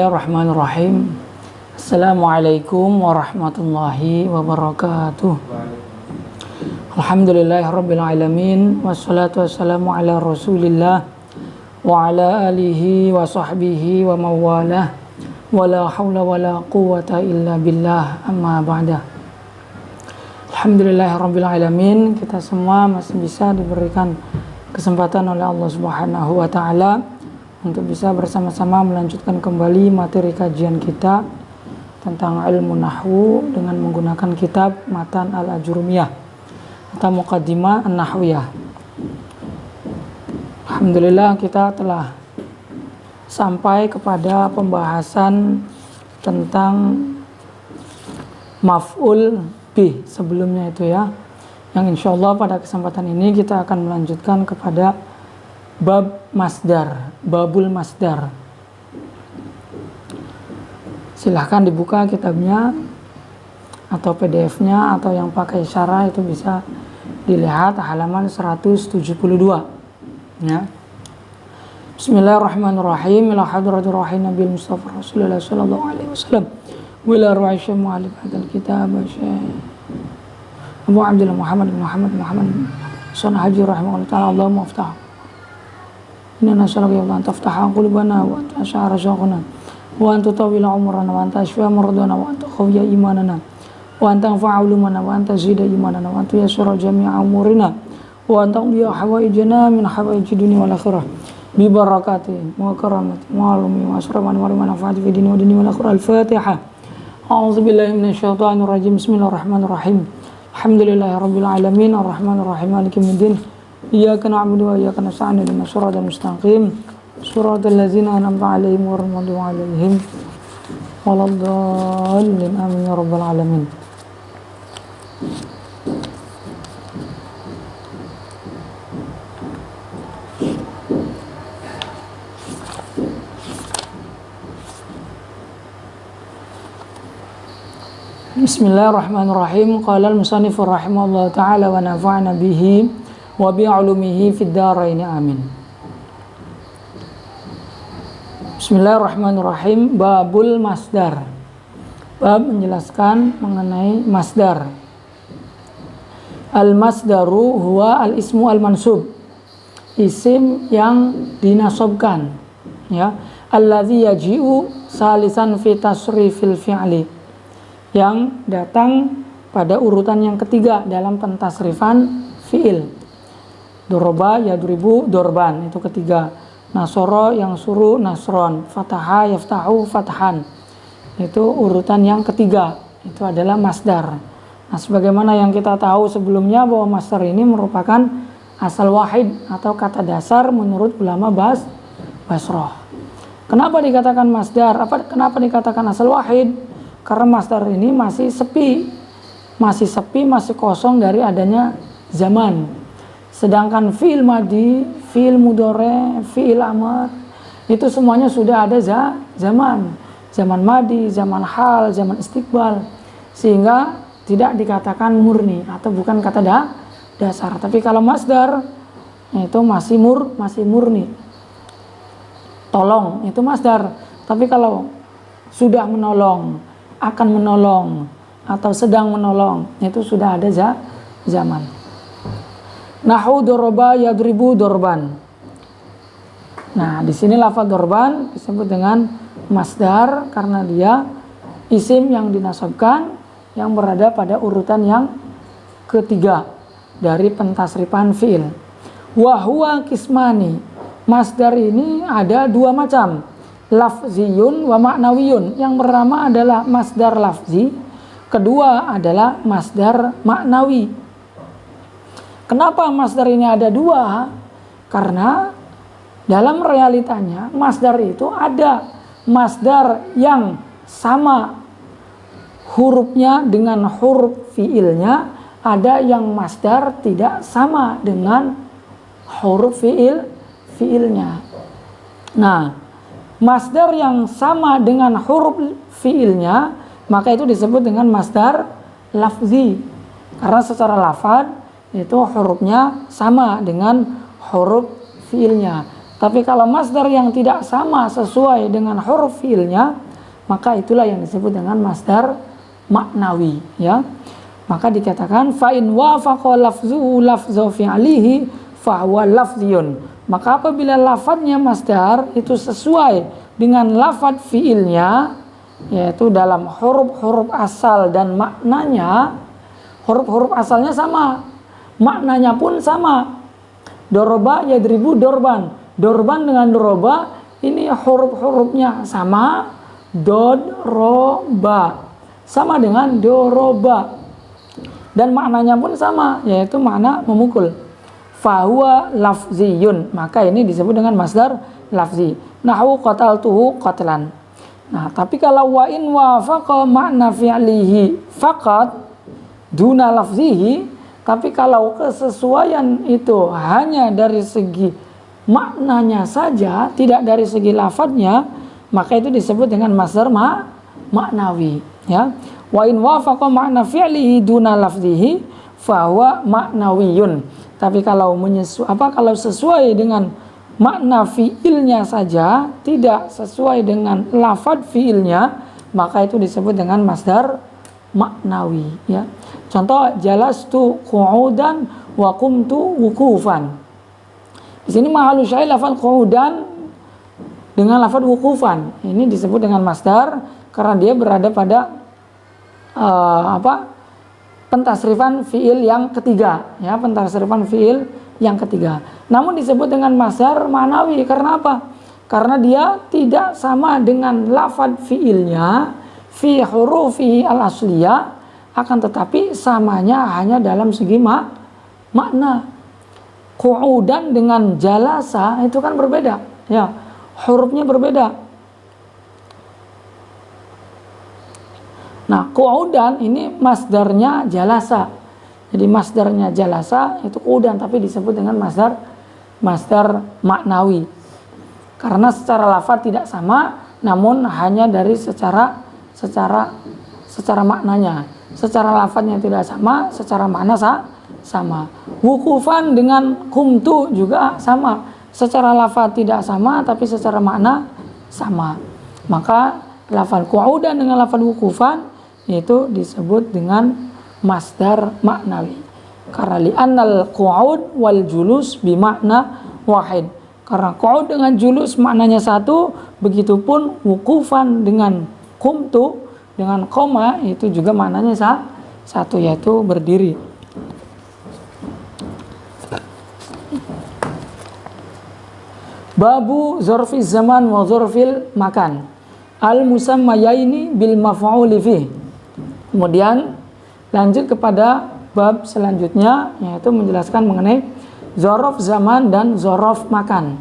Bismillahirrahmanirrahim. Assalamualaikum warahmatullahi wabarakatuh. Alhamdulillahirabbil alamin wassalatu wassalamu ala Rasulillah wa ala alihi wa sahbihi wa mawalah. Wala haula wala quwwata illa billah, amma ba'da. Alhamdulillahirabbil alamin, kita semua masih bisa diberikan kesempatan oleh Allah Subhanahu wa taala untuk bisa bersama-sama melanjutkan kembali materi kajian kita tentang ilmu nahwu dengan menggunakan kitab Matan Al-Ajurumiyah atau Muqaddimah An-Nahwiyah. Alhamdulillah kita telah sampai kepada pembahasan tentang maf'ul bih sebelumnya itu ya, yang insyaallah pada kesempatan ini kita akan melanjutkan kepada bab masdar, babul masdar. Silahkan dibuka kitabnya atau PDF-nya, atau yang pakai syarah itu bisa dilihat halaman 172 ya. Bismillahirrahmanirrahim. Ila hadratir rahim Nabi Mustafa Rasulullah sallallahu alaihi wasallam wa ila ru'aisy mu'allif hadzal kitab Abu Abdullah Muhammad Sunan Haji rahimahullah ta'ala. Allahumma aftah inna nas'aluka ya Allah an taftaha qulubana wa tash'ara syaqana wa an tutawwila umrana wa an tashfi'a maradana wa an tuqawwiya imanana wa an tanfa'a ulumana wa an tazida imanana wa an tuyassira jami'a umurina wa an taqdiya hawaijana min hawaiji dunya wal akhirah bi barakati wa karamati wa alumi wa asrafani wa manfaati fi dini wa dunya wal akhirah. Al-Fatihah. A'udzu billahi minasyaitonir rajim. Bismillahirrahmanirrahim. Alhamdulillahirabbil alamin arrahmanir rahim maliki yaumiddin. Iyyaka na'budu wa iyyaka nasta'in ihdinas siratal mustaqim siratal ladzina an'amta 'alaihim ghairil maghdubi 'alaihim waladdallin. Amin ya rabbal alamin. Bismillahirrahmanirrahim. Qala al-musannif rahimahullah ta'ala wa nafa'na bihi wa bi'ulumihi fid dharain amin. Bismillahirrahmanirrahim. Babul masdar. Bab menjelaskan mengenai masdar. Al-masdaru huwa al-ismu al-mansub, isim yang dinasobkan ya, alladzi yaji'u salisan fi tasrifil fi'li, yang datang pada urutan yang ketiga dalam pentasrifan fi'il. Doroba yadribu dorban, itu ketiga. Nasoro yang suruh nasron, fataha yaftahu fathan, itu urutan yang ketiga, itu adalah masdar. Nah, sebagaimana yang kita tahu sebelumnya bahwa masdar ini merupakan asal wahid atau kata dasar menurut ulama Basrah. Kenapa dikatakan masdar? Kenapa dikatakan asal wahid? Karena masdar ini masih sepi, masih kosong dari adanya zaman. Sedangkan fi'il madi, fi'il mudhari, fi'il amr itu semuanya sudah ada zaman madi, zaman hal, zaman istiqbal, sehingga tidak dikatakan murni atau bukan kata dasar. Tapi kalau masdar itu masih murni. Tolong itu masdar. Tapi kalau sudah menolong, akan menolong, atau sedang menolong, itu sudah ada zaman. Nahu doroba yadribu dorban. Nah, di sini lafaz dorban disebut dengan masdar karena dia isim yang dinasabkan yang berada pada urutan yang ketiga dari pentasrifan fi'il. Wa huwa kismani. Masdar ini ada dua macam, lafziyun wa ma'nawiyun. Yang pertama adalah masdar lafzi, kedua adalah masdar ma'nawi. Kenapa masdar ini ada dua? Karena dalam realitanya masdar itu ada masdar yang sama hurufnya dengan huruf fiilnya, ada yang masdar tidak sama dengan huruf fiilnya. Nah, masdar yang sama dengan huruf fiilnya maka itu disebut dengan masdar lafzi, karena secara lafaz itu hurufnya sama dengan huruf fiilnya. Tapi kalau masdar yang tidak sama sesuai dengan huruf fiilnya, maka itulah yang disebut dengan masdar maknawi, ya. Maka dikatakan fa in wafaqa lafzuhu lafzu fi'lihi fa huwa lafziyun. Maka apabila lafadznya masdar itu sesuai dengan lafadz fiilnya, yaitu dalam huruf-huruf asal dan maknanya, huruf-huruf asalnya sama, maknanya pun sama. Doroba yadribu dorban, dorban dengan doroba, ini huruf-hurufnya sama, dod, ro, ba, sama dengan doroba, dan maknanya pun sama, yaitu makna memukul. Fahuwa lafziyun, maka ini disebut dengan masdar lafzi. Nahu qataltuhu qatlan. Nah, tapi kalau wa in wafaqa makna fi'lihi faqat duna lafzihi, tapi kalau kesesuaian itu hanya dari segi maknanya saja, tidak dari segi lafadznya, maka itu disebut dengan masdar maknawi, ya. Wa in wafaqa makna fi'lihi duna lafzihi fa huwa maknawiyun. Tapi kalau kalau sesuai dengan makna fiilnya saja, tidak sesuai dengan lafadz fiilnya, maka itu disebut dengan masdar maknawi, ya. Contoh, jalastu qu'udan wa qumtu wukufan. Di sini mahallu syahid lafadz qu'udan dengan lafadz wukufan. Ini disebut dengan masdar karena dia berada pada pentasrifan fiil yang ketiga, ya, pentasrifan fiil yang ketiga. Namun disebut dengan masdar ma'nawi karena apa? Karena dia tidak sama dengan lafadz fiilnya fi hurufihi al-asliyah, akan tetapi samanya hanya dalam segi makna. Qu'udan dengan jalasa itu kan berbeda, ya, hurufnya berbeda. Nah, qu'udan ini masdarnya jalasa. Jadi masdarnya jalasa itu qu'udan, tapi disebut dengan masdar maknawi. Karena secara lafaz tidak sama, namun hanya dari secara maknanya. Secara lafaznya tidak sama, secara makna sama. Wukufan dengan kumtu juga sama. Secara lafaz tidak sama, tapi secara makna sama. Maka lafaz qu'udan dengan lafaz wukufan itu disebut dengan masdar maknawi. Karena li'annal qu'ud wal julus bimakna wahid. Karena qu'ud dengan julus maknanya satu, begitupun wukufan dengan qumtu dengan koma itu juga maknanya satu, yaitu berdiri. Babu zorfiz zaman wa zorfil makan. Al musammayaini bil maf'uli fih. Kemudian lanjut kepada bab selanjutnya, yaitu menjelaskan mengenai zorof zaman dan zorof makan.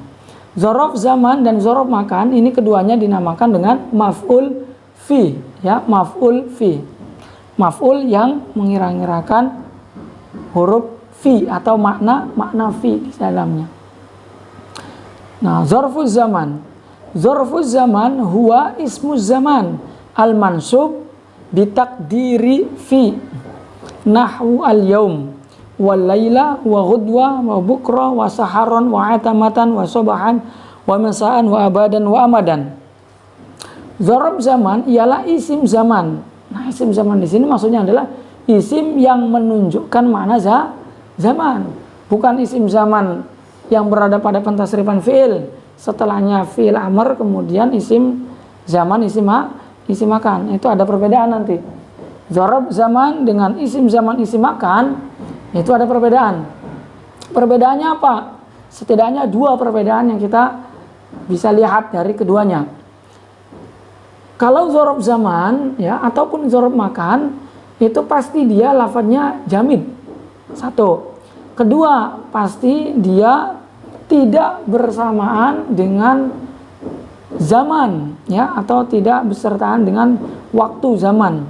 Zorof zaman dan zorof makan ini keduanya dinamakan dengan maf'ul fi, ya, maf'ul fi. Maf'ul yang mengira-ngirakan huruf fi atau makna fi di dalamnya. Nah, zorfuz zaman. Zorfuz zaman huwa ismuz zaman al-mansub bitakdiri fi nahwu al-yaum wal laila wa ghudwa wa bukra wa saharon wa atamatan wa sobahan wa masaan wa abadan wa amadan. Dzaraf zaman ialah isim zaman. Nah, isim zaman di sini maksudnya adalah isim yang menunjukkan makna zaman, bukan isim zaman yang berada pada pentasrifan fiil. Setelahnya fiil amr, kemudian isim zaman, isim makan. Itu ada perbedaan nanti. Dzaraf zaman dengan isim zaman, isim makan, itu ada perbedaan. Perbedaannya apa? Setidaknya dua perbedaan yang kita bisa lihat dari keduanya. Kalau dzaraf zaman, ya, ataupun dzaraf makan, itu pasti dia lafadznya jamid. Satu. Kedua, pasti dia tidak bersamaan dengan zaman, ya, atau tidak bersertaan dengan waktu zaman.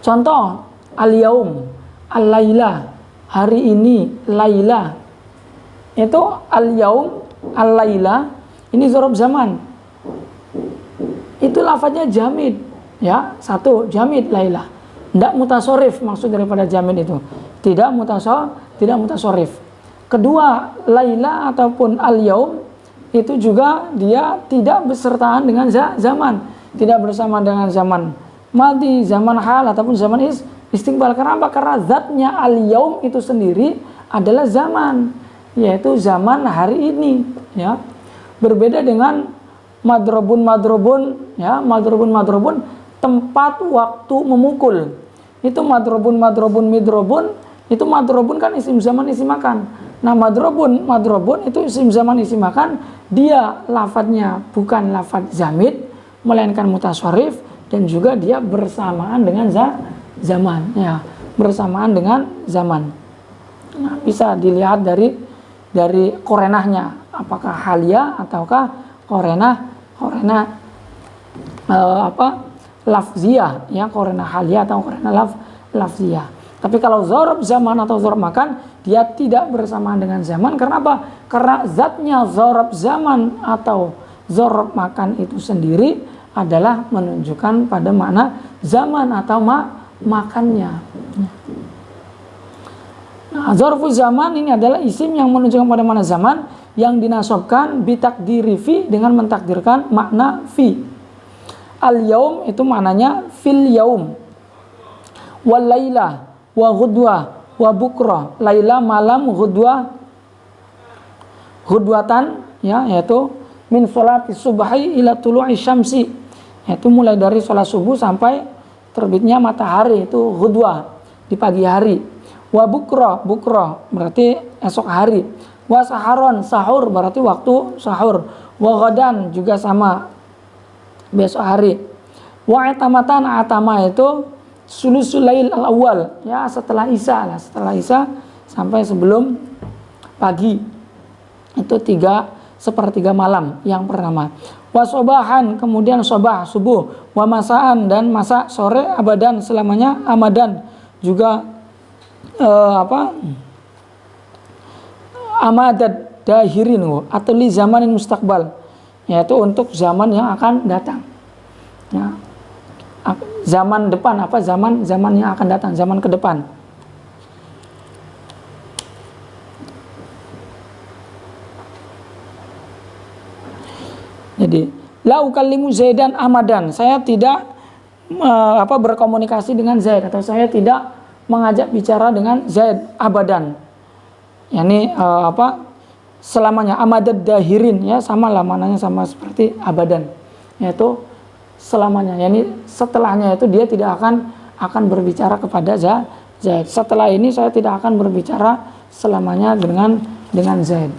Contoh, al-yaum, al-laila, hari ini, laila. Itu al-yaum, al-laila, ini dzaraf zaman. Itu lafadznya jamid, ya, satu, jamid laila. Tidak mutasorif maksud daripada jamid itu. Tidak mutasorif. Kedua, laila ataupun al-yaum itu juga dia tidak bersertaan dengan zaman, tidak bersama dengan zaman madi, zaman hal ataupun zaman istiqbal. Kenapa? Karena zatnya al-yaum itu sendiri adalah zaman, yaitu zaman hari ini, ya. Berbeda dengan madrobun, ya, madrobun tempat waktu memukul. Itu madrobun midrobun, itu madrobun kan isim zaman isim makan. Nah, madrobun itu isim zaman isim makan, dia lafadznya bukan lafadz zamid melainkan mutasharrif, dan juga dia bersamaan dengan zaman, ya, bersamaan dengan zaman. Nah, bisa dilihat dari korenahnya, apakah halia ataukah korenah lafziyah, ya, korenah halia atau korenah lafziyah. Tapi kalau dzarab zaman atau dzarab makan, dia tidak bersamaan dengan zaman. Karena apa? Karena zatnya dzarab zaman atau dzarab makan itu sendiri adalah menunjukkan pada makna zaman atau makannya. Nah, dzarfu zaman ini adalah isim yang menunjukkan pada makna zaman yang dinasobkan bitakdiri fi, dengan mentakdirkan makna fi. Al-yaum itu maknanya fil yaum. Wal laila wa ghudwa wa bukra, laila malam, ghudwatan, ya, yaitu min sholati subhi ila tulu'i syamsi, yaitu mulai dari sholat subuh sampai terbitnya matahari, itu ghudwa, di pagi hari. Wa bukra berarti esok hari. Wa saharon, sahur berarti waktu sahur. Wa ghadan juga sama, besok hari. Wa atamatan, atama itu sulusul lail al-awwal, ya, setelah isya lah, setelah isya sampai sebelum pagi, itu 3/3 malam yang pertama. Wa sobahan, kemudian sobah subuh. Wa masaan, dan masa sore. Abadan, selamanya. Amadan juga amadad dahirin, atau li zamanin mustaqbal, yaitu untuk zaman yang akan datang, ya. Zaman depan, zaman yang akan datang, zaman ke depan. Jadi, la ukallimu Zaidan amadan, saya tidak berkomunikasi dengan Zaid, atau saya tidak mengajak bicara dengan Zaid abadan. Yani selamanya. Amadad dahirin, ya, sama lah maknanya, sama seperti abadan, yaitu selamanya. Yani setelahnya itu dia tidak akan berbicara kepada Zaid. Setelah ini saya tidak akan berbicara selamanya dengan Zaid.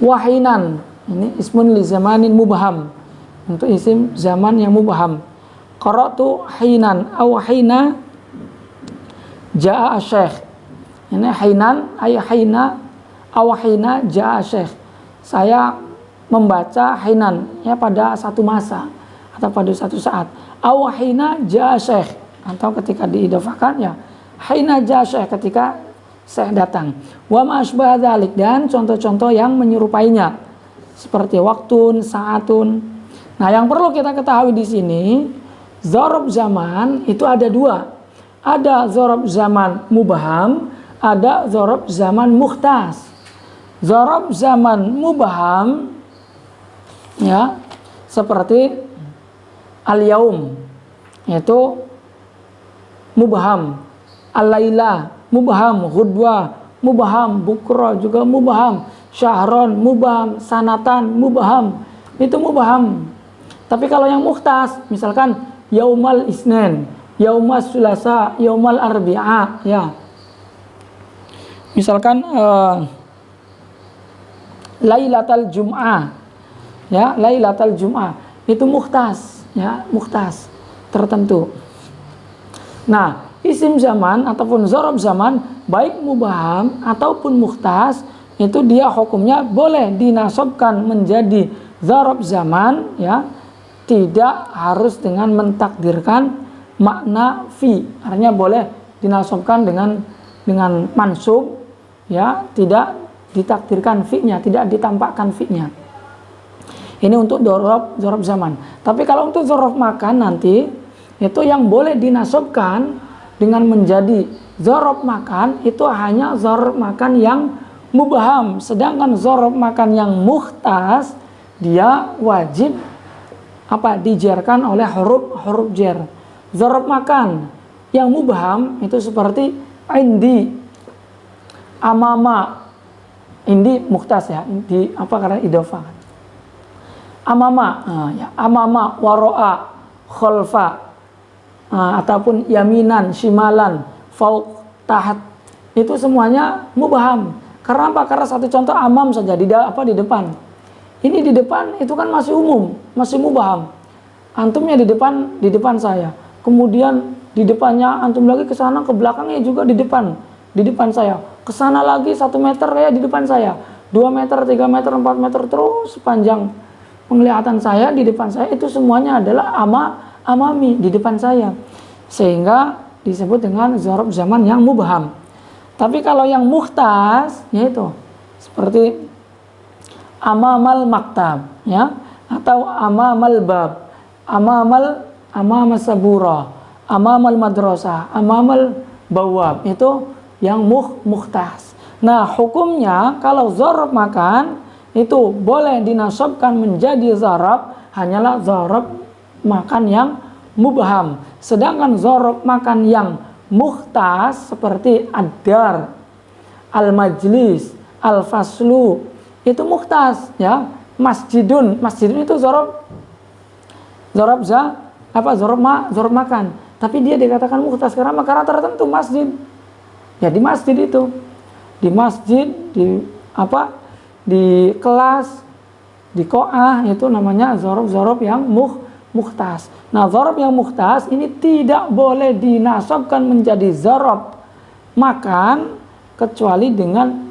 Wahinan, ini ismun li zamanin mubham, untuk isim zaman yang mubham. Qara'tu hinan aw hina jaa syekh. Ini hinan ay hina aw hina jaa syekh. Saya membaca hinan, ya, pada satu masa atau pada satu saat. Aw hina jaa syekh, atau ketika diidhofahkan, ya, hina jaa syekh, ketika syekh datang. Wa ma asbah dzalik, dan contoh-contoh yang menyerupainya seperti waktun, saatun. Nah, yang perlu kita ketahui di sini, dzarab zaman itu ada dua. Ada dzarab zaman mubham, ada dzarab zaman mukhtas. Dzarab zaman mubham, ya, seperti al-yaum, yaitu mubham. Al-laila mubham, ghudwa mubham, bukra juga mubham, syahron mubham, sanatan mubham, itu mubham. Tapi kalau yang mukhtas, misalkan yaumal isnin, yaumal sulasa, yaumal arbi'a, ya, misalkan lailatal jum'ah, ya, lailatal jum'ah, itu mukhtas, ya, mukhtas tertentu. Nah, isim zaman ataupun dzarab zaman, baik mubham ataupun mukhtas, itu dia hukumnya boleh dinasabkan menjadi dzarab zaman, ya, tidak harus dengan mentakdirkan makna fi. Artinya boleh dinasabkan dengan mansub, ya, tidak ditakdirkan fi-nya, tidak ditampakkan fi-nya. Ini untuk dzarab zaman. Tapi kalau untuk dzarab makan nanti, itu yang boleh dinasabkan dengan menjadi dzarab makan, itu hanya dzarab makan yang mubham. Sedangkan dzaraf makan yang mukhtas dia wajib apa? Dijarkan oleh huruf jar. Dzaraf makan yang mubham itu seperti indi, amama. Indi mukhtas ya, di apa karena idhofah. Amama, ya, amama, waro'a, khalfa, ataupun yaminan, shimalan, fauq, tahat, itu semuanya mubham. Karena apa? Karena satu contoh amam saja di depan. Ini di depan itu kan masih umum, masih mubham. Antumnya di depan saya. Kemudian di depannya antum lagi ke sana, ke belakangnya juga di depan saya. Ke sana lagi 1 meter ya di depan saya. 2 meter, 3 meter, 4 meter terus sepanjang penglihatan saya di depan saya itu semuanya adalah amami di depan saya. Sehingga disebut dengan dzaraf zaman yang mubham. Tapi kalau yang mukhtas yaitu seperti amamal maktab ya, atau amamal bab, amamal sabura, amamal madrasah, amamal bawab, itu yang mukhtas. Nah, hukumnya kalau dzaraf makan itu boleh dinasabkan menjadi dzaraf hanyalah dzaraf makan yang mubham. Sedangkan dzaraf makan yang mukhtas seperti ad-dar, al-majlis, al-faslu itu mukhtas ya. Masjidun itu dzaraf makan. Tapi dia dikatakan mukhtas karena tertentu masjid. Ya di masjid itu. Di masjid, di kelas, di qa'ah itu namanya dzaraf yang mukhtas. Nah, dzaraf yang mukhtas ini tidak boleh dinasabkan menjadi dzaraf makan kecuali dengan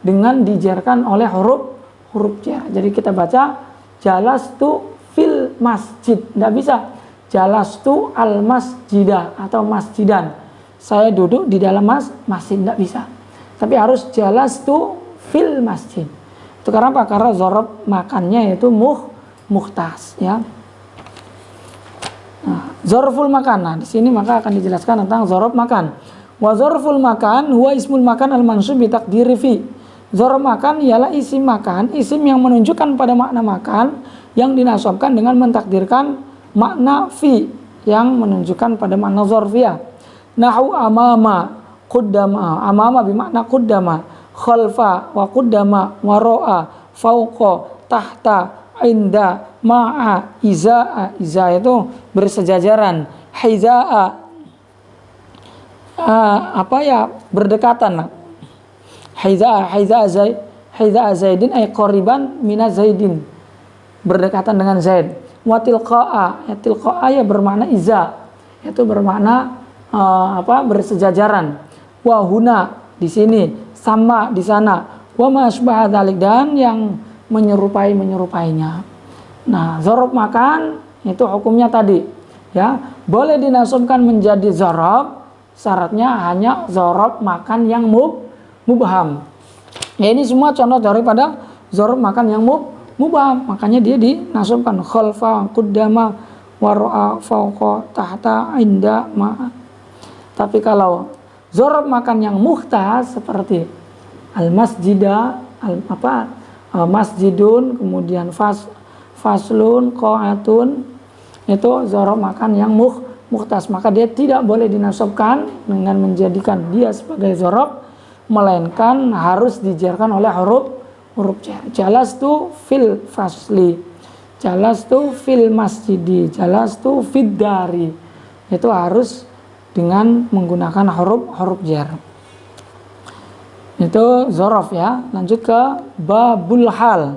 dengan dijarkan oleh huruf jar. Jadi kita baca jalastu fil masjid. Tidak bisa jalastu al masjidah atau masjidan. Saya duduk di dalam masjid, tidak bisa. Tapi harus jalastu fil masjid. Itu karena apa? Karena dzaraf makannya itu mukhtas ya. Nah, dzarful makan. Nah, di sini maka akan dijelaskan tentang dzaraf makan. Wa dzarful makan huwa ismul makan al-mansub bi taqdiri fi. Dzaraf makan ialah isim makan, isim yang menunjukkan pada makna makan yang dinasabkan dengan mentakdirkan makna fi yang menunjukkan pada makna dzarfiyah. Nahu amama, qaddama, amama bermakna qaddama, khalfa wa qaddama, waro'a, fauqa, tahta, inda, ma'a, izaa. Iza itu bersejajaran, hizaa berdekatan. Hizaa zaidin ay qariban mina zaidin, berdekatan dengan Zaid. Wa tilqa'a, tilqa'a ya bermakna iza, itu bermakna bersejajaran. Wa huna di sini, sama di sana. Wa ma asbaha dzalik, dan yang menyerupainya. Nah, dzaraf makan itu hukumnya tadi ya, boleh dinasabkan menjadi dzaraf, syaratnya hanya dzaraf makan yang mubham. Ya, ini semua contoh daripada dzaraf makan yang mubham, makanya dia dinasabkan khalfa, qaddama, waro'a, fauqa, tahta, inda, ma'a. Tapi kalau dzaraf makan yang mukhtas seperti al-masjidah, masjidun, kemudian faslun, qa'atun, itu dzaraf makan yang mukhtas, maka dia tidak boleh dinasabkan dengan menjadikan dia sebagai dzaraf, melainkan harus dijarkan oleh huruf jar. Jalastu fil fasli, jalastu fil masjidi, jalastu fid dari, itu harus dengan menggunakan huruf jar. Itu dzaraf ya. Lanjut ke babul hal.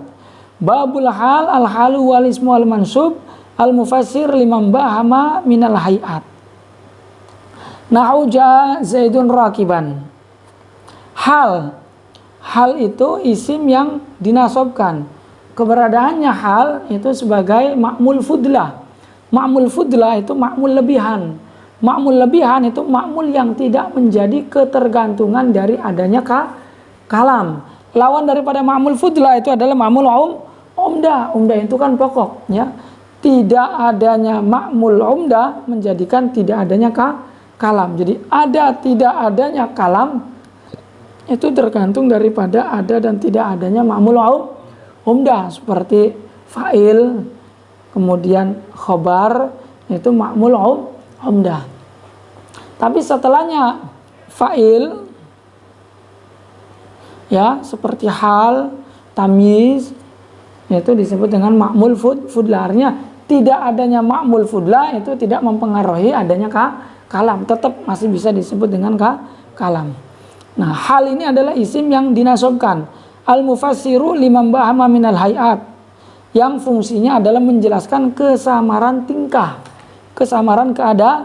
Babul hal al-halu wal ismu al-mansub al-mufassir liman bahama minal hayat. Nahu ja Zaidun rakiban. Hal itu isim yang dinasabkan. Keberadaannya hal itu sebagai ma'mul fudlah. Ma'mul fudlah itu ma'mul lebihan. Ma'mul lebihan itu ma'mul yang tidak menjadi ketergantungan dari adanya kalam. Lawan daripada ma'mul fudlah itu adalah ma'mul umdah. Umdah itu kan pokok ya. Tidak adanya ma'mul umdah menjadikan tidak adanya kalam. Jadi ada tidak adanya kalam itu tergantung daripada ada dan tidak adanya ma'mul umdah, seperti fa'il, kemudian khobar, itu ma'mul umdah. Tapi setelahnya fa'il, ya, seperti hal, tamyiz, itu disebut dengan ma'mul fudla. Artinya tidak adanya ma'mul fudla itu tidak mempengaruhi adanya kalam, tetap masih bisa disebut dengan kalam. Nah, hal ini adalah isim yang dinasobkan. Al-mufassiru liman bahama minal hayat, yang fungsinya adalah menjelaskan kesamaran tingkah, kesamaran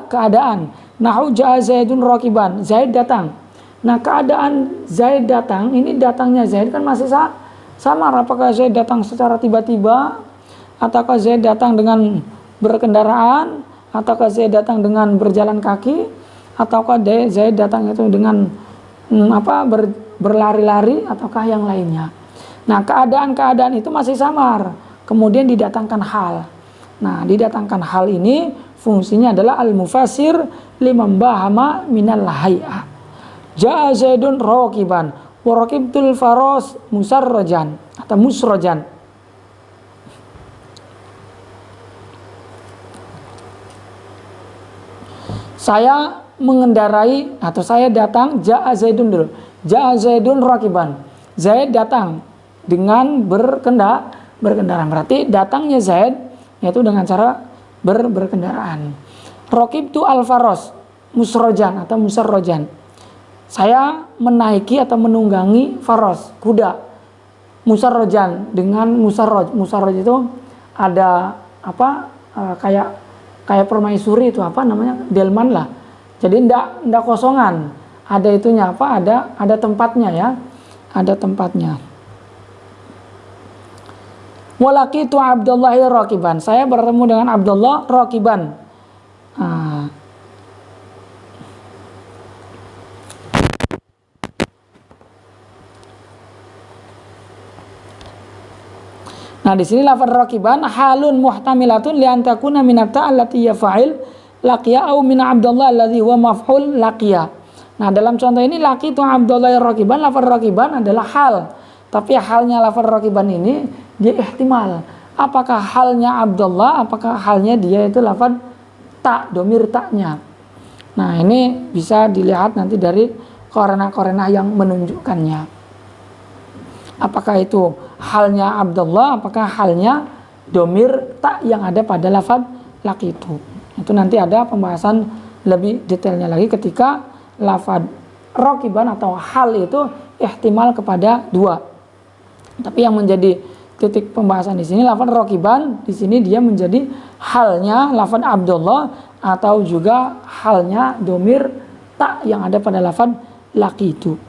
keadaan. Nahu ja'a Zaidun rakiban, Zaid datang. Nah, keadaan Zaid datang, ini datangnya Zaid kan masih samar. Apakah Zaid datang secara tiba-tiba, ataukah Zaid datang dengan berkendaraan, ataukah Zaid datang dengan berjalan kaki, ataukah Zaid datang itu dengan berlari-lari, ataukah yang lainnya. Nah, keadaan-keadaan itu masih samar. Kemudian didatangkan hal. Nah, didatangkan hal ini fungsinya adalah al-mufassir liman bahama minal hay'ah. Ja'a Zaidun rakiban wa rakibtul faras musarrajan atau musrajan. Saya mengendarai atau saya datang, ja'a Zaidun dulu. Ja'a Zaidun rakiban. Zaid datang dengan berkendaraan. Berarti datangnya Zaid yaitu dengan cara berkendaraan. Rakibtu al-faras musrajan atau musarrajan. Saya menaiki atau menunggangi faros, kuda. Musarrojan dengan musarroj. Musarroj itu ada kayak permaisuri itu apa namanya? Delman lah. Jadi ndak kosongan. Ada itunya ada tempatnya ya. Ada tempatnya. Walaqitu Abdullahi rakiban. Saya bertemu dengan Abdullah rakiban. Nah, di sini lafaz rakiban halun muhtamilatun li an takuna min allati ya fa'il laqiya au min Abdullah alladhi huwa maf'ul laqiya. Nah, dalam contoh ini laqitu Abdullah rakiban, lafaz rakiban adalah hal. Tapi halnya lafaz rakiban ini dia ihtimal. Apakah halnya Abdullah, apakah halnya dia itu lafaz ta, domir taknya. Nah, ini bisa dilihat nanti dari korena-korena yang menunjukkannya. Apakah itu halnya Abdullah, apakah halnya domir tak yang ada pada lafaz laqitu. Itu nanti ada pembahasan lebih detailnya lagi ketika lafaz rakiban atau hal itu ihtimal kepada dua. Tapi yang menjadi titik pembahasan di sini lafaz rakiban, di sini dia menjadi halnya lafaz Abdullah atau juga halnya domir tak yang ada pada lafaz laqitu.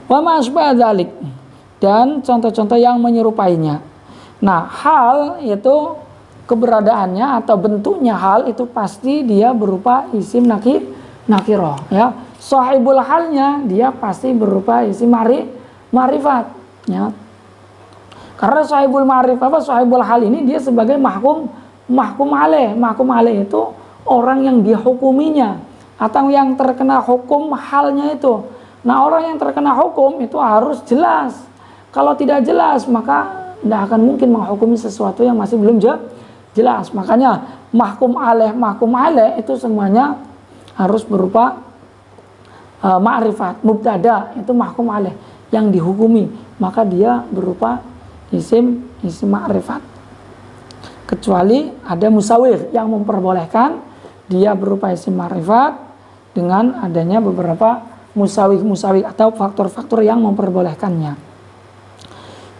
Wa ma asbah dzalik, dan contoh-contoh yang menyerupainya. Nah, hal itu keberadaannya atau bentuknya hal itu pasti dia berupa isim nakirah ya. Sahibul halnya dia pasti berupa isim ma'rifat ya. Karena sahibul hal ini dia sebagai mahkum alaih. Mahkum alaih itu orang yang dihukuminya atau yang terkena hukum halnya itu. Nah, orang yang terkena hukum itu harus jelas. Kalau tidak jelas maka tidak akan mungkin menghukumi sesuatu yang masih belum jelas. Makanya mahkum alaih itu semuanya harus berupa ma'rifat. Mubtada itu mahkum alaih yang dihukumi, maka dia berupa isim ma'rifat. Kecuali ada musawir yang memperbolehkan dia berupa isim ma'rifat dengan adanya beberapa musawir atau faktor-faktor yang memperbolehkannya.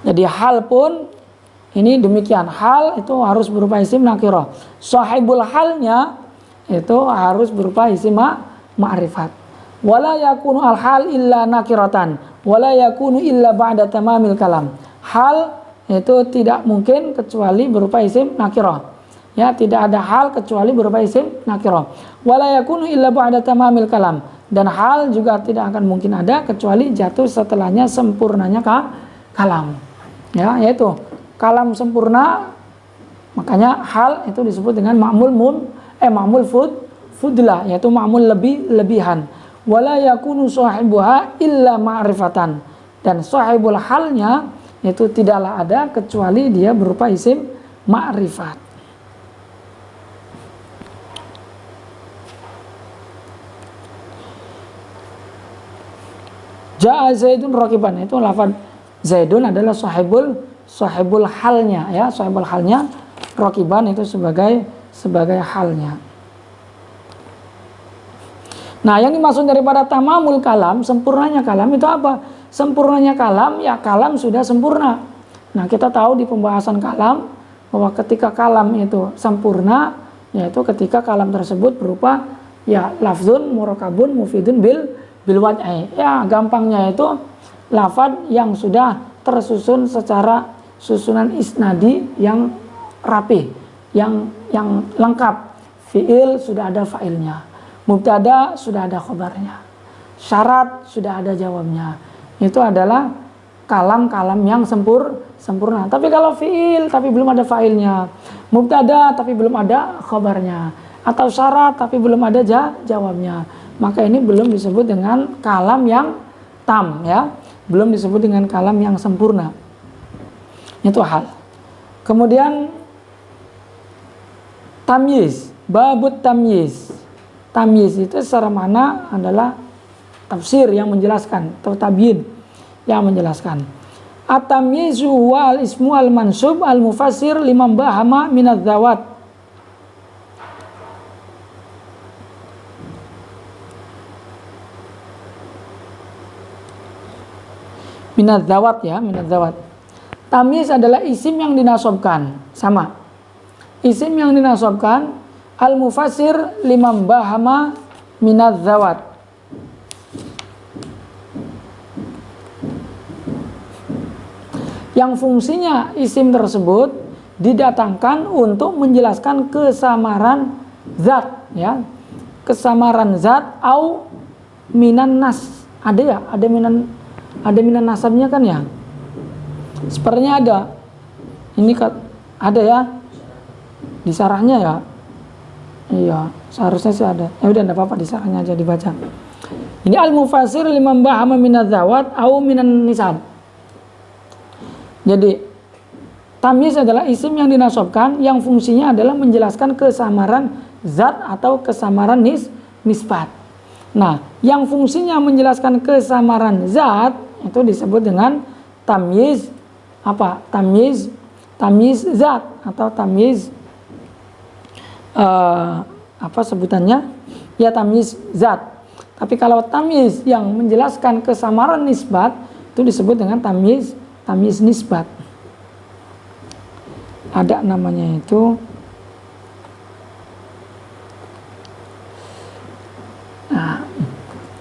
Jadi hal pun ini demikian, hal itu harus berupa isim nakirah. Sahibul halnya itu harus berupa isim ma'rifat. Wala yakunu al hal illa nakiratan, wala yakunu illa ba'da tamamil kalam. Hal itu tidak mungkin kecuali berupa isim nakirah. Ya, tidak ada hal kecuali berupa isim nakirah. Wala yakunu illa ba'da tamamil kalam. Dan hal juga tidak akan mungkin ada kecuali jatuh setelahnya sempurnanya kalam. Ya, yaitu kalam sempurna, makanya hal itu disebut dengan ma'mul fudlah, yaitu ma'mul lebihan. wala yakunu sahibuha illa ma'rifatan, dan sahibul halnya itu tidaklah ada kecuali dia berupa isim ma'rifat. Ja'a Zaidun rakiban, itu lafaz Zaidun adalah sahibul halnya ya, sahibul halnya, rakiban itu sebagai halnya. Nah, yang dimaksud daripada tamamul kalam, sempurnanya kalam itu apa? Sempurnanya kalam, ya kalam sudah sempurna. Nah, kita tahu di pembahasan kalam bahwa ketika kalam itu sempurna, yaitu ketika kalam tersebut berupa ya lafzun murakabun mufidun bil wad'i. Ya, gampangnya itu lafaz yang sudah tersusun secara susunan isnadi yang rapi, yang lengkap. Fi'il sudah ada fa'ilnya, mubtada sudah ada khabarnya, syarat sudah ada jawabnya. Itu adalah kalam-kalam yang sempurna. Tapi kalau fi'il tapi belum ada fa'ilnya, mubtada tapi belum ada khabarnya, atau syarat tapi belum ada jawabnya, maka ini belum disebut dengan kalam yang tam ya, belum disebut dengan kalam yang sempurna. Itu hal. Kemudian tamyiz, babut tamyiz. Tamyiz itu secara makna adalah tafsir yang menjelaskan, atau tabyin yang menjelaskan. At-tamyizu wal ismu al mansub al mufassir liman bahama minadz zawat. Minadz zawat ya, minadz zawat. Tamyiz adalah isim yang dinasobkan, sama. Isim yang dinasobkan al mufassir liman bahama minadz zawat. Yang fungsinya isim tersebut didatangkan untuk menjelaskan kesamaran zat ya, kesamaran zat au minan nas. Ada ya, ada minan nasabnya kan ya, sepertinya ada. Ini ada ya di sarahnya ya. Iya, seharusnya sih ada. Ya udah, enggak apa-apa, di sarahnya aja dibaca. Ini al mufassir liman bahama minadz zawat au minan nisab. Jadi tamyiz adalah isim yang dinasobkan yang fungsinya adalah menjelaskan kesamaran zat atau kesamaran nisbat. Nah, yang fungsinya menjelaskan kesamaran zat itu disebut dengan tamyiz apa? Tamyiz zat atau tamyiz apa sebutannya? Ya, tamyiz zat. Tapi kalau tamyiz yang menjelaskan kesamaran nisbat itu disebut dengan tamyiz nisbat. Ada namanya itu. Nah,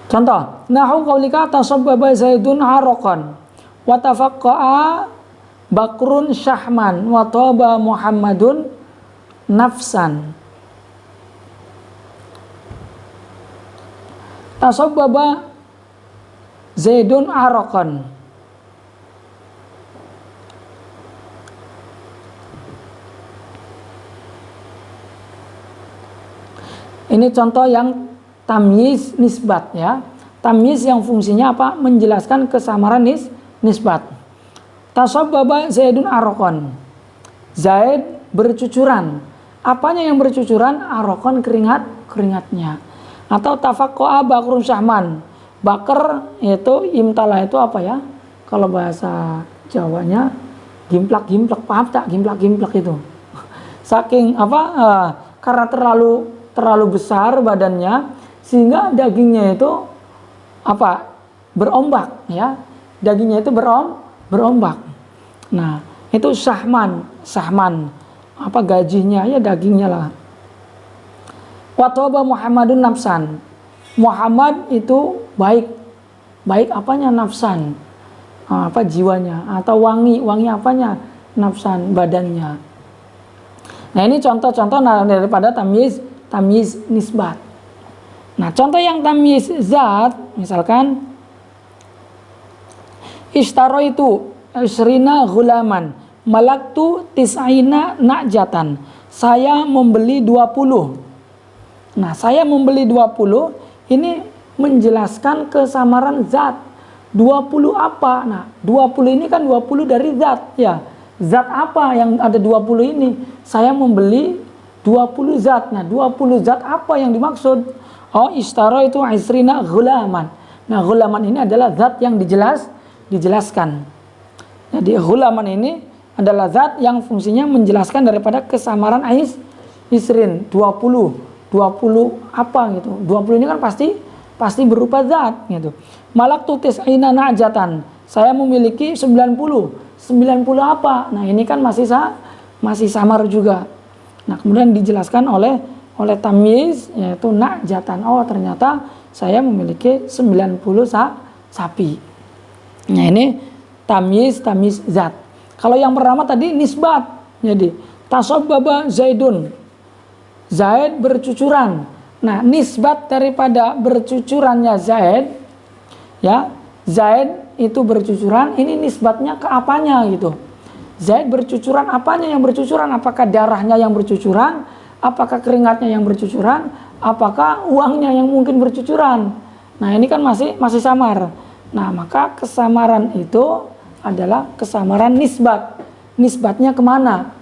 contoh, nahu qaulika tasabbaba Zaidun araqan wa tafaqqa'a Bakrun syahman wa taba Muhammadun nafsan. Tasabbaba Zaidun araqan. Ini contoh yang tamyiz nisbat ya. Tamyiz yang fungsinya apa? Menjelaskan kesamaran nisbat. Tasabbaba Zaidun araqan. Zaid bercucuran. Apanya yang bercucuran? Araqan, keringatnya. Atau tafaqqa'a Bakrun syahman. Bakar itu imtala itu apa ya? Kalau bahasa Jawanya gimplak-gimplak, paham tak? Gimplak-gimplak itu. Saking apa? Karena terlalu besar badannya sehingga dagingnya itu apa? Berombak ya. Dagingnya itu berombak. Nah, itu syahman. Apa gajinya ya, dagingnya lah. Wa taba Muhammadun nafsan. Muhammad itu baik. Baik apanya? Nafsan. Apa jiwanya, atau wangi apanya? Nafsan, badannya. Nah, ini contoh-contoh daripada tamyiz nisbat. Nah, contoh yang tamyiz zat, misalkan ishtaraitu isrina ghulaman malaktu tis'ina na'jatan. Saya membeli 20. Nah, saya membeli 20 ini menjelaskan kesamaran zat. 20 apa? Nah, 20 ini kan 20 dari zat, ya. Zat apa yang ada 20 ini? Saya membeli 20 zat. Nah, 20 zat apa yang dimaksud? Oh, ishtara itu isrina ghulaman. Nah, ghulaman ini adalah zat yang dijelaskan. Jadi ghulaman ini adalah zat yang fungsinya menjelaskan daripada kesamaran isrin 20 apa gitu. 20 ini kan pasti berupa zat gitu. Malak tutis aina najatan. Saya memiliki 90 apa? Nah, ini kan masih samar juga. Nah, kemudian dijelaskan oleh tamyiz, yaitu najatan. Oh, ternyata saya memiliki 90 sapi. Nah, ini tamyiz zat. Kalau yang pertama tadi nisbat. Jadi tasabbaba Zaidun. Zaid bercucuran. Nah, nisbat daripada bercucurannya Zaid, ya, Zaid itu bercucuran, ini nisbatnya ke apanya gitu. Zaid bercucuran, apanya yang bercucuran? Apakah darahnya yang bercucuran? Apakah keringatnya yang bercucuran? Apakah uangnya yang mungkin bercucuran? Nah, ini kan masih samar. Nah, maka kesamaran itu adalah kesamaran nisbat. Nisbatnya kemana?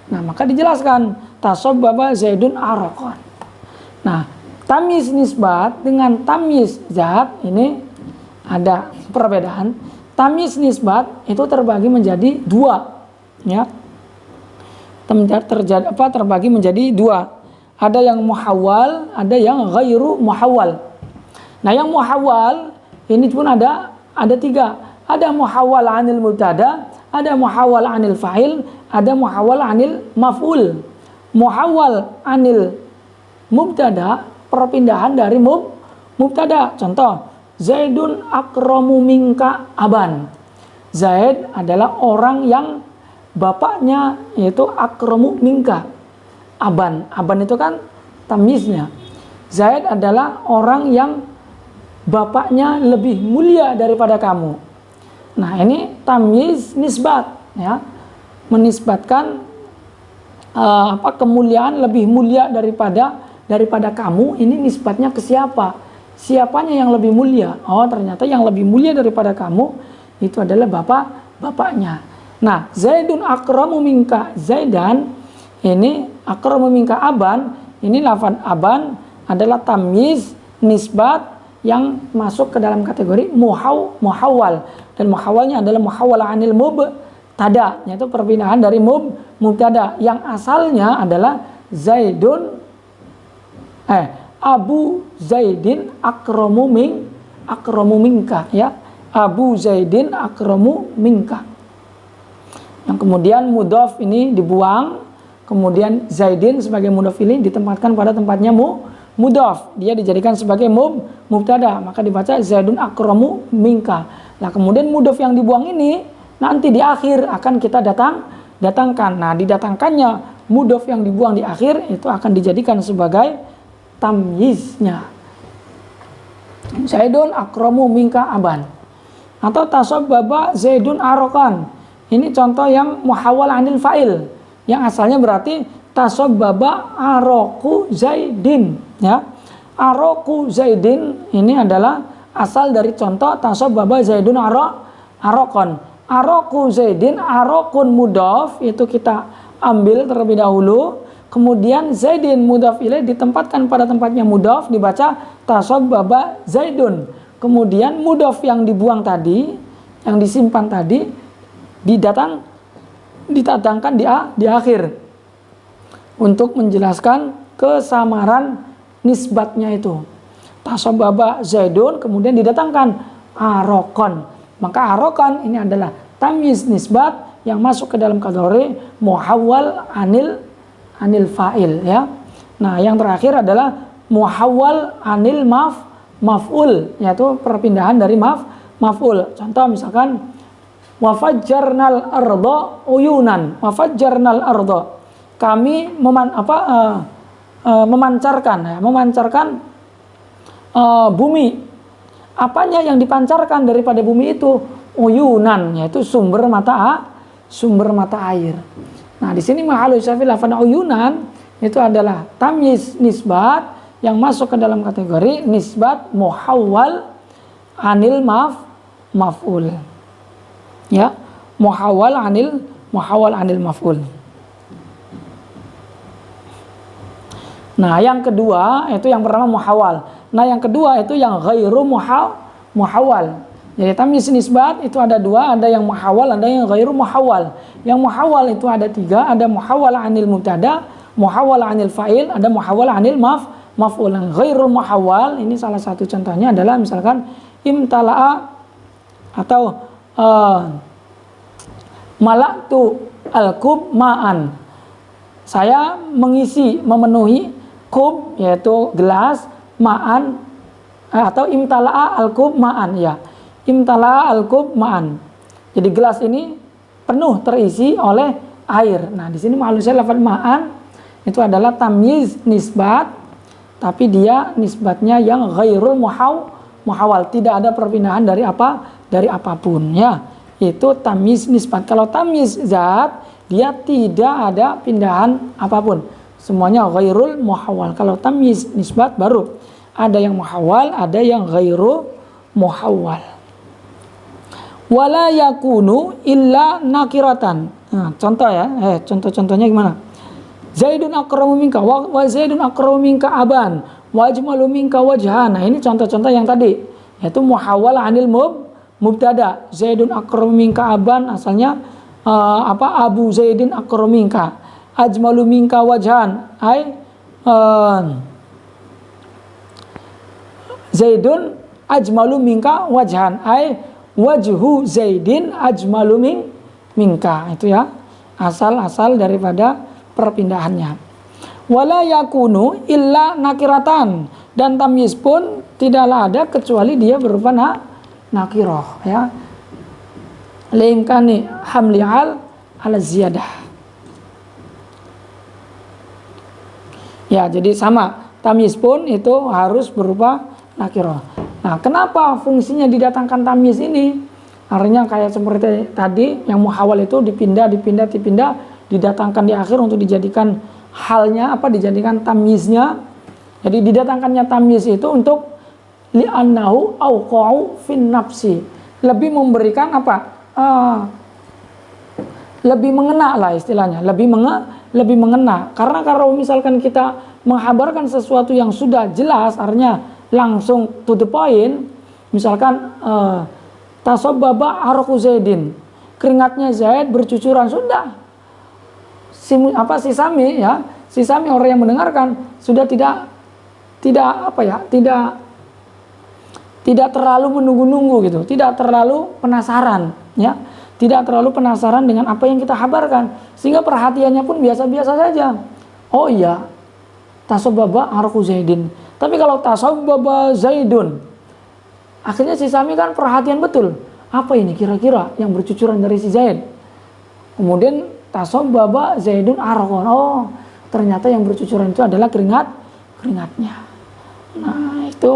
Nah, maka dijelaskan tasabbaba Zaidun araqan. Nah, tamyiz nisbat dengan tamyiz zat ini ada perbedaan. Tamyiz nisbat itu terbagi menjadi dua, ya. Terbagi menjadi dua. Ada yang muhawwal, ada yang ghairu muhawwal. Nah, yang muhawwal ini pun ada tiga. Ada muhawwal anil mubtada, ada muhawwal anil fa'il, ada muhawwal anil maf'ul. Muhawwal anil mubtada, perpindahan dari mubtada. Contoh, Zaidun akramu minka aban. Zaid adalah orang yang bapaknya yaitu akramu minka aban. Aban itu kan tamyiznya. Zaid adalah orang yang bapaknya lebih mulia daripada kamu. Nah, ini tamyiz nisbat, ya. Menisbatkan kemuliaan lebih mulia daripada kamu. Ini nisbatnya ke siapa? Siapanya yang lebih mulia? Oh, ternyata yang lebih mulia daripada kamu itu adalah bapaknya. Nah, Zaidun akramu minka Zaidan, ini akramu minka aban, ini lafaz aban adalah tamyiz nisbat yang masuk ke dalam kategori muhawwal, dan muhawwalnya adalah muhawwal anil mubtada, yaitu perpindahan dari mubtada yang asalnya adalah Zaidun Abu Zaidin akramu minka, ya. Abu Zaidin akramu minka. Yang kemudian mudhof ini dibuang, kemudian Zaidin sebagai mudhof ini ditempatkan pada tempatnya mudhof. Dia dijadikan sebagai mubtada, maka dibaca Zaidun akramu minka. Nah, kemudian mudhof yang dibuang ini nanti di akhir akan kita datangkan. Nah, didatangkannya mudhof yang dibuang di akhir itu akan dijadikan sebagai tamyiznya. Zaidun akramu minka aban. Atau tasabbaba Zaidun araqan. Ini contoh yang muhawwal anil fa'il, yang asalnya berarti tasabbaba araqu Zaidin, ya. Araqu Zaidin ini adalah asal dari contoh tasabbaba Zaidun araqan. Araqu Zaidin, araqun mudhaf itu kita ambil terlebih dahulu. Kemudian Zaidin mudhaf ilaih ditempatkan pada tempatnya mudhaf, dibaca tasabbaba Zaidun. Kemudian mudhaf yang dibuang tadi, yang disimpan tadi, didatangkan di akhir untuk menjelaskan kesamaran nisbatnya itu. Tasabbaba Zaidun, kemudian didatangkan araqan. Maka araqan ini adalah tamyiz nisbat yang masuk ke dalam kategori muhawwal anil fa'il, ya. Nah, yang terakhir adalah muhawwal anil maf'ul, yaitu perpindahan dari maf'ul. Contoh misalkan wafajjarnal arda uyunan. Wafajjarnal arda, kami memancarkan bumi. Apanya yang dipancarkan daripada bumi itu? Uyunan, yaitu sumber mata air. Nah, di sini mahalul syafil lafaz uyunan itu adalah tamyiz nisbat yang masuk ke dalam kategori nisbat muhawwal anil maf'ul. Ya, muhawwal anil maf'ul. Nah, yang kedua itu yang pertama muhawwal. Nah, yang kedua itu yang ghairu muhawwal. Jadi tamyiz nisbat itu ada dua, ada yang muhawwal, ada yang ghairu muhawwal. Yang muhawwal itu ada tiga, ada muhawwal anil mubtada, muhawwal anil fa'il, ada muhawwal anil maf'ul. Ghairu muhawwal ini salah satu contohnya adalah misalkan imtala'a atau malaktu al-kub ma'an. Saya memenuhi kub yaitu gelas ma'an atau imtala'a al-kub ma'an ya. Imtala'a al-kub ma'an. Jadi gelas ini penuh terisi oleh air. Nah, di sini maksudnya lafaz ma'an itu adalah tamyiz nisbat, tapi dia nisbatnya yang ghairul muhawwal, tidak ada perpindahan dari apapun ya. Itu tamyiz nisbat. Kalau tamyiz zat dia tidak ada pindahan apapun. Semuanya ghairul muhawwal. Kalau tamyiz nisbat baru ada yang muhawwal, ada yang ghairu muhawwal. Wala yakunu illa nakiratan. Nah, contoh ya. Contoh-contohnya gimana? Zaidun akramu minka wa Zaidun akramu minka aban wa ajmalu minka wajhan. Nah, ini contoh-contoh yang tadi, yaitu muhawwal anil mubtada. Zaidun akramu minka aban asalnya Abu Zaidin akramu minka. Ajmalu minka wajhan Zaidun ajmalu minka wajhan wajhu Zaidin ajmalu minka. Itu ya asal daripada perpindahannya. Wala yakunu illa nakiratan, dan tamyiz pun tidaklah ada kecuali dia berupa nakirah ya. Laimkani hamli ala ziyadah. Ya, jadi sama, tamyiz pun itu harus berupa nakirah. Nah, kenapa fungsinya didatangkan tamyiz ini? Artinya kayak seperti tadi, yang muhawwal itu dipindah, didatangkan di akhir untuk dijadikan halnya dijadikan tamyiznya. Jadi didatangkannya tamyiz itu untuk li'annahu awqa'u fin nafsi. Lebih memberikan lebih mengena lah istilahnya, lebih mengena. Karena kalau misalkan kita menghabarkan sesuatu yang sudah jelas, artinya langsung to the point, misalkan tasabbaba araqu Zaidin, keringatnya Zaid bercucuran, sudah si sami orang yang mendengarkan sudah tidak terlalu menunggu-nunggu gitu, tidak terlalu penasaran ya. Tidak terlalu penasaran dengan apa yang kita habarkan, sehingga perhatiannya pun biasa-biasa saja. Oh iya, tasabbaba araqu Zaidin. Tapi kalau tasabbaba Zaidun, akhirnya si Sami kan perhatian betul. Apa ini kira-kira yang bercucuran dari si Zaid? Kemudian tasabbaba Zaidun araqon. Oh, ternyata yang bercucuran itu adalah keringatnya. Nah, itu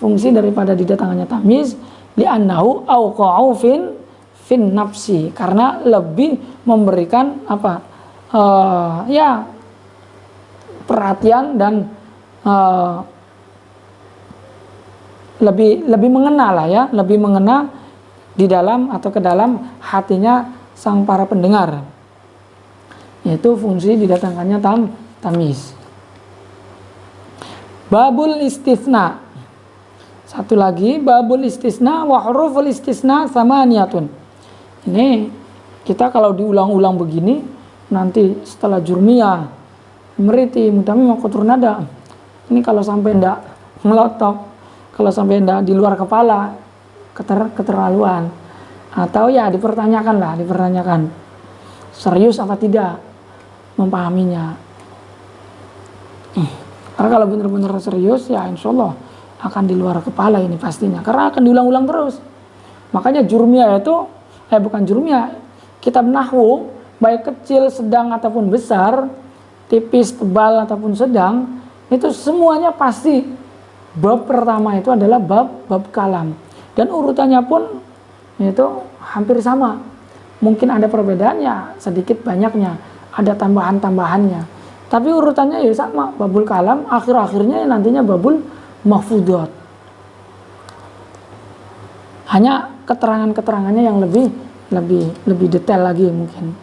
fungsi daripada didatangkannya tamyiz, li'annahu awqa'u fin nafsi, karena lebih memberikan perhatian dan lebih mengena lah ya, lebih mengena di dalam atau ke dalam hatinya sang para pendengar. Yaitu fungsi didatangkannya tamyiz. Babul istisna. Satu lagi, babul istisna wa huruful istisna samaniyatun. Ini kita kalau diulang-ulang begini, nanti setelah jurmiyah, meriti, mutamim, kotor nada, ini kalau sampai ndak melotok, kalau sampai ndak di luar kepala, keterlaluan. Atau ya dipertanyakan serius apa tidak memahaminya. Karena kalau benar-benar serius, ya insya Allah akan di luar kepala ini pastinya, karena akan diulang-ulang terus. Makanya jurmiyah itu bukan jurmiyah, kitab nahwu, baik kecil, sedang ataupun besar, tipis, tebal ataupun sedang, itu semuanya pasti bab pertama itu adalah bab kalam, dan urutannya pun itu hampir sama. Mungkin ada perbedaannya sedikit banyaknya, ada tambahan-tambahannya. Tapi urutannya ya sama, babul kalam akhir-akhirnya nantinya babul mahfudat. Hanya keterangan-keterangannya yang lebih detail lagi mungkin.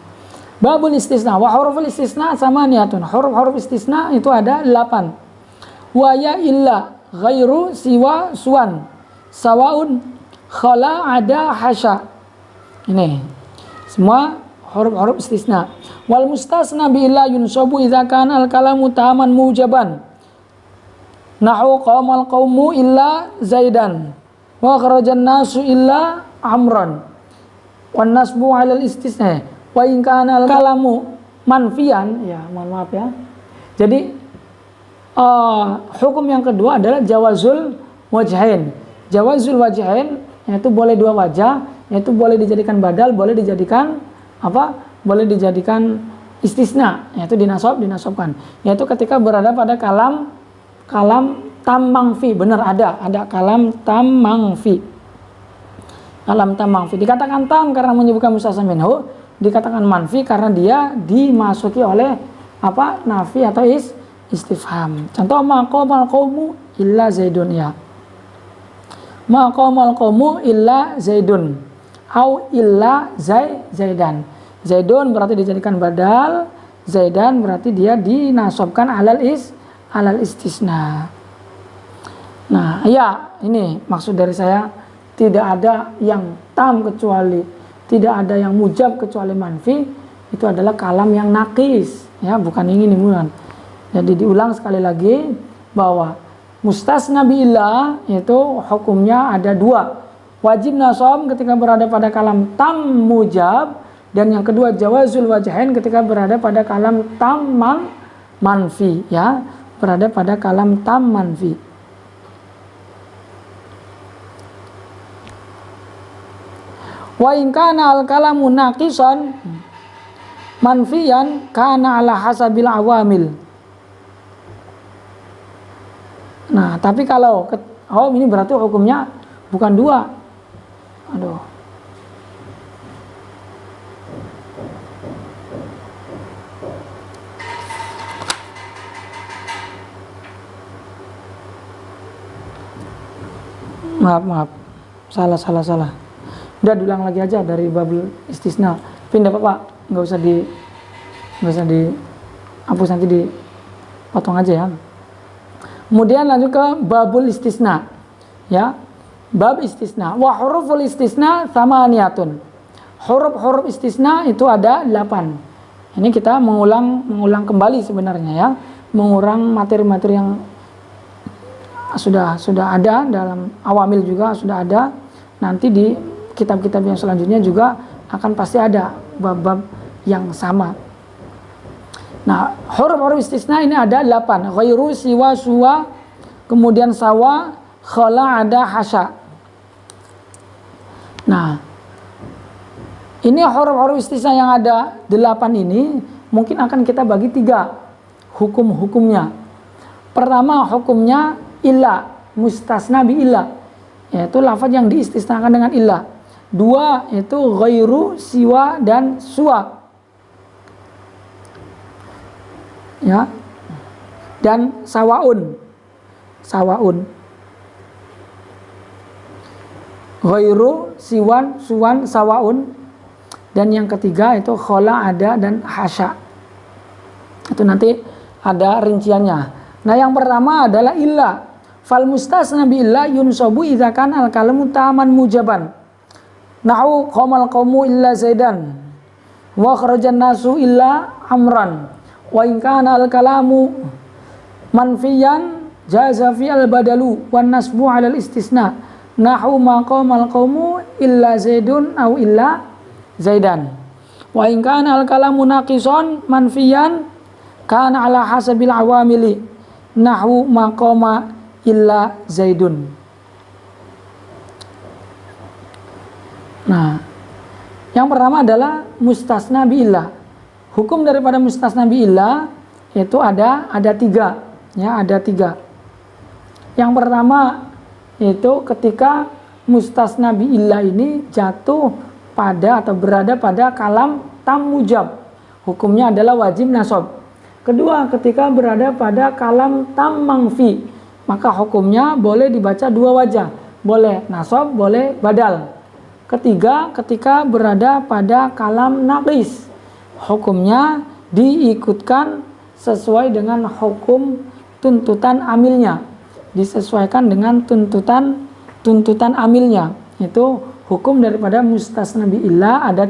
Babul istisna wa huruful istisna sama niatun. Huruf-huruf istisna itu ada 8. Wa ya illa ghairu siwa suwan sawaun khala ada hasya. Ini semua huruf-huruf istisna. Wal mustasna bi illa yunsabu idza kana al kalamu taman mujaban. Nahu qamal qaumu illa zaidan wa kharajan nasu illa amran. Wan nasbu 'alal istisna wa in kana al kalamu manfiyan, ya mohon maaf ya. Jadi hukum yang kedua adalah jawazul wajhain. Jawazul wajhain yaitu boleh dua wajah, yaitu boleh dijadikan badal, boleh dijadikan apa? Boleh dijadikan istisna, yaitu dinasabkan. Yaitu ketika berada pada kalam tam mangfi, benar ada kalam tam mangfi. Kalam tam mangfi dikatakan tam karena menyebutkan mustasna minhu, dikatakan manfi karena dia dimasuki oleh apa? Nafi atau istifham. Contoh maqamal qaumu illa zaidun, ya. Maqamal qaumu illa zaidun au illa zaidan. Zaidun berarti dijadikan badal, zaidan berarti dia dinasabkan alal istisna. Nah, ya, ini maksud dari saya, tidak ada yang tam kecuali, tidak ada yang mujab kecuali manfi, itu adalah kalam yang nakis, ya, bukan ini bukan. Jadi diulang sekali lagi bahwa mustasna biillah itu hukumnya ada 2. Wajib nasab ketika berada pada kalam tam mujab, dan yang kedua jawazul wajhain ketika berada pada kalam tam manfi, ya, berada pada kalam tam manfi. Wa in kana al kalamu naqisan manfiyan kana ala hasabil awamil. Nah, tapi kalau ini berarti hukumnya bukan 2. Aduh. Maaf. Salah. Udah diulang lagi aja dari babul istisna. Pindah Pak. Nggak usah dihapus, nanti dipotong aja ya. Kemudian lanjut ke babul istisna. Ya. Bab istisna. Wa huruful istisna thamaniyatun. Huruf-huruf istisna itu ada 8. Ini kita mengulang kembali sebenarnya, ya. Mengulang materi-materi yang sudah ada dalam awamil, juga sudah ada. Nanti di kitab-kitab yang selanjutnya juga akan pasti ada bab-bab yang sama. Nah, huruf-huruf istisna ini ada 8. Ghairu, siwa, suwa, kemudian sawa, khala, ada, hasya. Nah, ini huruf-huruf istisna yang ada 8 ini mungkin akan kita bagi 3 hukum-hukumnya. Pertama, hukumnya illa, mustasna bi illa, yaitu lafaz yang diistisnakan dengan illa. 2 itu ghairu, siwa, dan suwa, ya, dan sawaun. Ghairu, siwan, suwan, sawaun. Dan yang ketiga itu khala, ada, dan hasya. Itu nanti ada rinciannya. Nah, yang pertama adalah illa. Fal mustasna bi illa yunsabu idza kana al kalamu taman mujaban. Nahu qamal qaumu illa zaidan wa kharajan nasu illa amran. Wa in kana al kalamu manfiyan jaza fi al badalu wan nasbu ala al istisna. Nahu maqamal qaumu illa zaidun au illa zaidan. Wa in kana al kalamu naqisan manfiyan kana ala hasabil awamili. Nahu maqama illa zaidun. Nah, yang pertama adalah mustasna bi illa. Hukum daripada mustasna bi illa itu ada 3, ya, ada 3. Yang pertama itu ketika mustasna bi illa ini jatuh pada atau berada pada kalam tam mujab, hukumnya adalah wajib nasab. Kedua, ketika berada pada kalam tam mangfi, maka hukumnya boleh dibaca dua wajah, boleh nasab, boleh badal. Ketiga, ketika berada pada kalam naqis, hukumnya diikutkan sesuai dengan hukum tuntutan amilnya, disesuaikan dengan tuntutan amilnya. Itu hukum daripada mustasna bi illah ada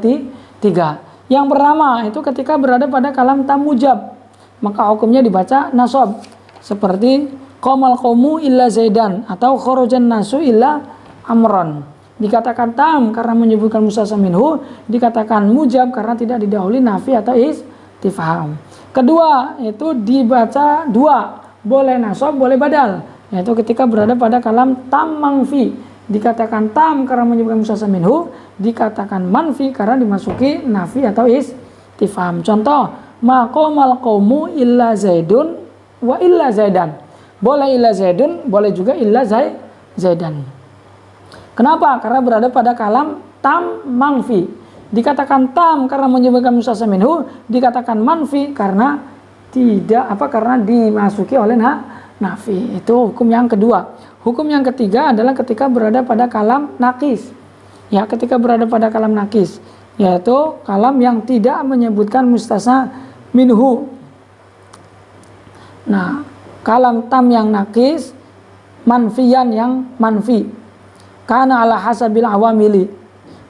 tiga. Yang pertama itu ketika berada pada kalam tam mujab, maka hukumnya dibaca nasab, seperti qamal qaumu illa zaidan atau kharajan nasu illa amron. Dikatakan tam karena menyebutkan mustasna minhu, dikatakan mujab karena tidak didahului nafi atau istifham. Kedua itu dibaca dua, boleh nasab, boleh badal, yaitu ketika berada pada kalam tam mangfi, dikatakan tam karena menyebutkan mustasna minhu, dikatakan manfi karena dimasuki nafi atau istifham. Contoh, maqamal qaumu illa zaidun wa illa zaidan. Boleh illa zaidun, boleh juga illa zaidan. Kenapa? Karena berada pada kalam tam manfi. Dikatakan tam karena menyebutkan mustasna minhu, dikatakan manfi karena karena dimasuki oleh nafi. Itu hukum yang kedua. Hukum yang ketiga adalah ketika berada pada kalam nakis. Ya, ketika berada pada kalam nakis, yaitu kalam yang tidak menyebutkan mustasna minhu. Nah, kalam tam yang nakis, manfiyan yang manfi, karena ala hasabil awamili,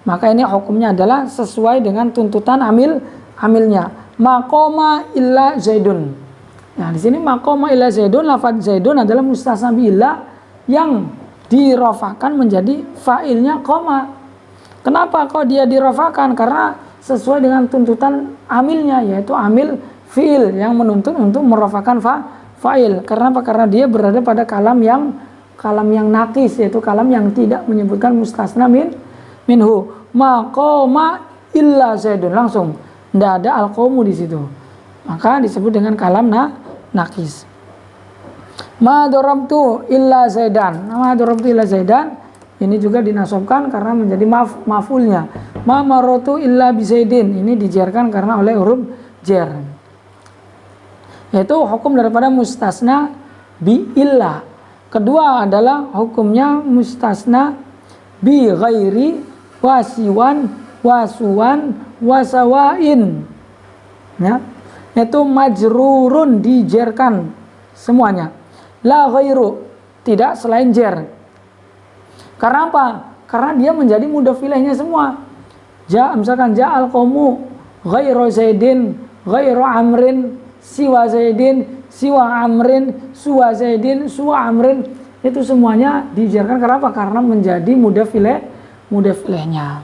maka ini hukumnya adalah sesuai dengan tuntutan amilnya. Maqama illa zaidun. Nah, di sini maqama illa zaidun, lafaz zaidun adalah mustasna bi illah yang dirofakan menjadi fa'ilnya qama. Kenapa kok dia dirofakan? Karena sesuai dengan tuntutan amilnya, yaitu amil fi'il yang menuntut untuk merofakan fa'il. Karena apa? Karena dia berada pada kalam yang nakis, yaitu kalam yang tidak menyebutkan mustasna minhu. Maqama illa zaidun, langsung tidak ada al-qaumu di situ, maka disebut dengan kalam nakis. Ma darabtu illa zaidan. Ma darabtu illa zaidan ini juga dinasabkan karena menjadi maf'ulnya. Ma maratu illa bi zaidin, ini dijarkan karena oleh huruf jar. Yaitu hukum daripada mustasna bi illah. Kedua adalah hukumnya mustasna bi ghairi wasiwan wasuwan wasawain. Ya. Yaitu majrurun, dijarkan semuanya. La ghairu, tidak selain jar. Karena apa? Karena dia menjadi mudhaf ilaihnya semua. Misalkan ja'al qaumu ghairu zaidin, ghairu amrin, siwa zaidin, siwa amrin, suwa zaidin, suwa amrin, itu semuanya dijarkan. Karena apa? Karena menjadi mudhaf ilaihnya.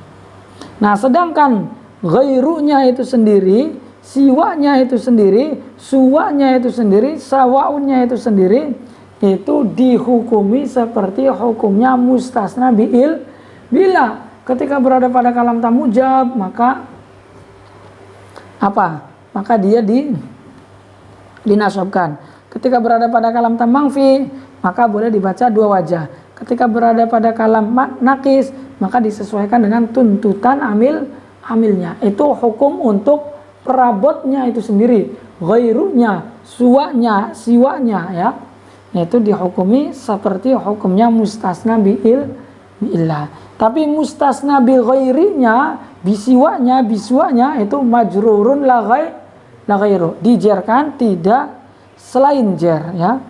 Nah, sedangkan ghairunya itu sendiri, siwanya itu sendiri, suwanya itu sendiri, sawaunnya itu sendiri, itu dihukumi seperti hukumnya mustasna bi'il bila ketika berada pada kalam tam mujab, maka apa? Maka dia dinasabkan. Ketika berada pada kalam tam mangfi, maka boleh dibaca dua wajah. Ketika berada pada kalam nakis, maka disesuaikan dengan tuntutan amilnya. Itu hukum untuk perabotnya itu sendiri, ghairunya, suwanya, siwanya, ya, yaitu dihukumi seperti hukumnya mustasna bi'illah. Tapi mustasna bi ghairinya, bisiwanya, bisuanya itu majrurun la ghairu, dijarkan tidak selain jar, ya.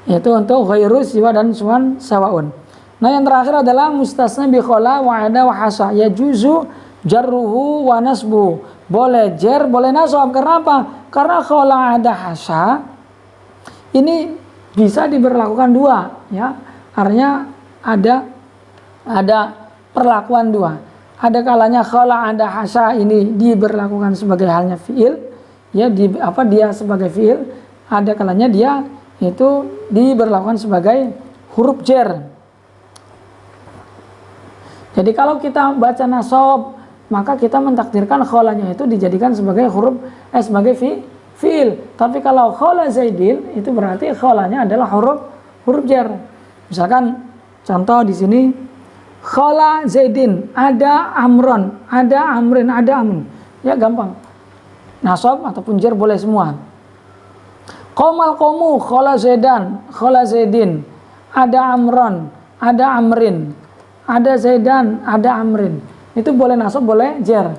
Yaitu untuk ghairu, siwa dan suwan sawaun. Nah, yang terakhir adalah mustasna bi khala wa ada wa hasa, yajuzu jarruhu wa nasbu. Boleh jar, boleh nasab. Karena apa? Karena khala ada hasa ini bisa diberlakukan dua, ya. Artinya ada perlakuan dua. Ada kalanya khala ada hasa ini diberlakukan sebagai halnya fiil, ya, dia sebagai fiil. Ada kalanya dia itu diberlakukan sebagai huruf jar. Jadi kalau kita baca nasab, maka kita mentakdirkan kholanya itu dijadikan sebagai sebagai fiil. Tapi kalau khola zaidin, itu berarti kholanya adalah huruf jar. Misalkan contoh di sini, khola zaidin, ada amron, ada amrin, ada amun. Ya, gampang. nasab ataupun jar boleh semua. Qomal qomu, khola zaidan, khola zaidin. Ada amron, ada amrin. Ada zaidan, ada amrin. Itu boleh nasab, boleh jar.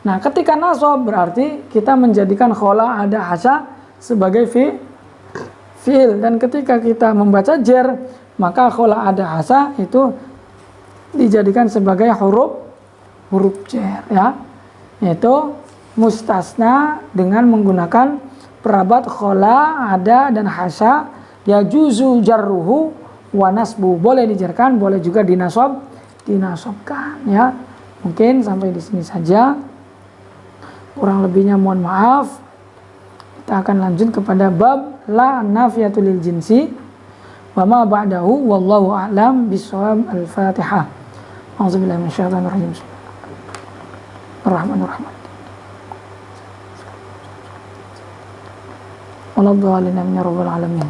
Nah, ketika nasab berarti kita menjadikan khola ada hasa sebagai fi'il. Dan ketika kita membaca jar, maka khola ada hasa itu dijadikan sebagai huruf jar, ya. Yaitu mustasna dengan menggunakan perabat khola, ada, dan hasa. Ya juzu jarruhu wa nasbu. Boleh dijarkan, boleh juga dinasabkan, ya. Mungkin sampai di sini saja. Kurang lebihnya mohon maaf. Kita akan lanjut kepada bab la nafiyatul lil jinsi wa ma ba'dahu wallahu a'lam bissawab. Al-Fatihah. A'udzubillahi minasyaitonir rajim. Ar-Rahmanir-Rahim. Wallahu a'lam ya rabbal alamin.